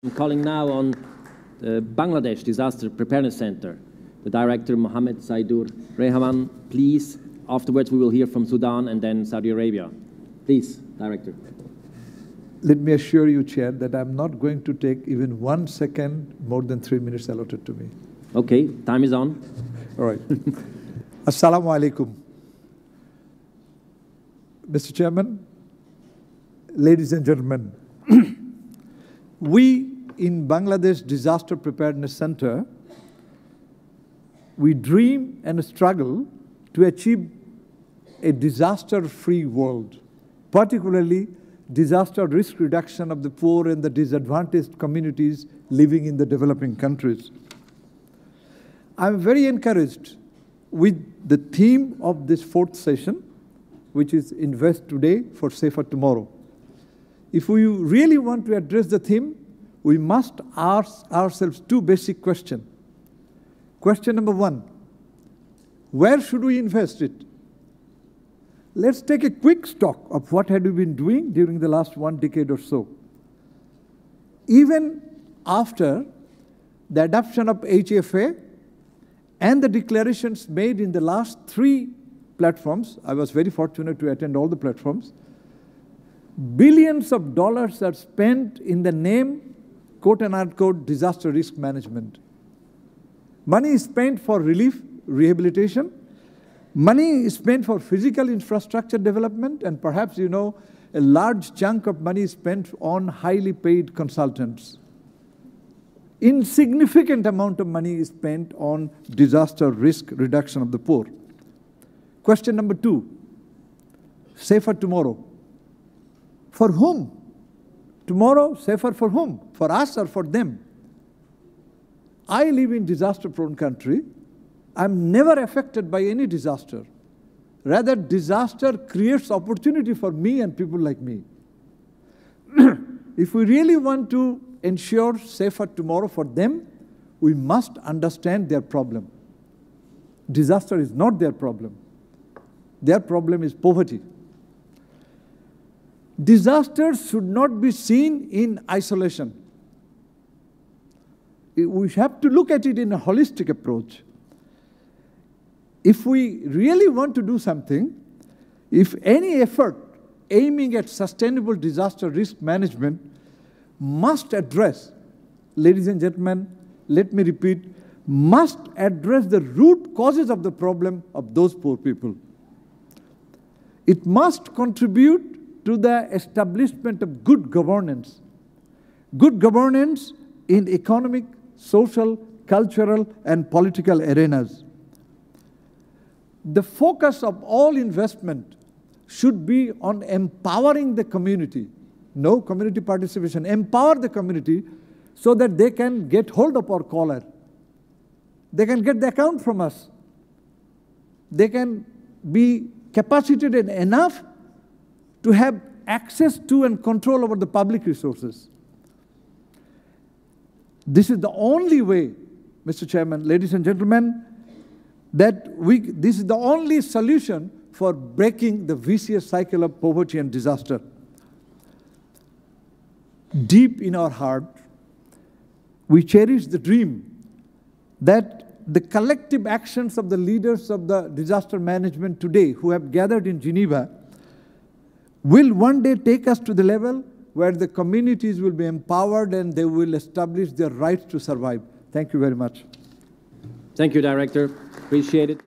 I'm calling now on the Bangladesh Disaster Preparedness Center, the director, Mohammed Saidur. Rahman, please. Afterwards, we will hear from Sudan and then Saudi Arabia. Please, director. Let me assure you, Chair, that I'm not going to take even 1 second more than 3 minutes allotted to me. Okay, time is on. All right. Assalamu alaikum. Mr. Chairman, ladies and gentlemen, we in Bangladesh Disaster Preparedness Center, we dream and struggle to achieve a disaster-free world, particularly disaster risk reduction of the poor and the disadvantaged communities living in the developing countries. I'm very encouraged with the theme of this 4th session, which is Invest Today for Safer Tomorrow. If we really want to address the theme, we must ask ourselves 2 basic questions. Question number 1, where should we invest it? Let's take a quick stock of what had we been doing during the last 1 decade or so. Even after the adoption of HFA and the declarations made in the last 3 platforms, I was very fortunate to attend all the platforms, billions of dollars are spent in the name, quote and unquote, disaster risk management. Money is spent for relief, rehabilitation. Money is spent for physical infrastructure development, and perhaps you know a large chunk of money is spent on highly paid consultants. Insignificant amount of money is spent on disaster risk reduction of the poor. Question number 2, safer tomorrow. For whom? Tomorrow, safer for whom? For us or for them? I live in disaster-prone country. I'm never affected by any disaster. Rather, disaster creates opportunity for me and people like me. If we really want to ensure safer tomorrow for them, we must understand their problem. Disaster is not their problem. Their problem is poverty. Disasters should not be seen in isolation. We have to look at it in a holistic approach. If we really want to do something, if any effort aiming at sustainable disaster risk management must address, ladies and gentlemen, let me repeat, must address the root causes of the problem of those poor people. It must contribute to the establishment of good governance in economic, social, cultural, and political arenas. The focus of all investment should be on empowering the community. No community participation. Empower the community so that they can get hold of our collar. They can get the account from us. They can be capacitated enough to have access to and control over the public resources. This is the only way, Mr. Chairman, ladies and gentlemen, this is the only solution for breaking the vicious cycle of poverty and disaster. Deep in our heart, we cherish the dream that the collective actions of the leaders of the disaster management today who have gathered in Geneva will one day take us to the level where the communities will be empowered and they will establish their rights to survive. Thank you very much. Thank you, Director. Appreciate it.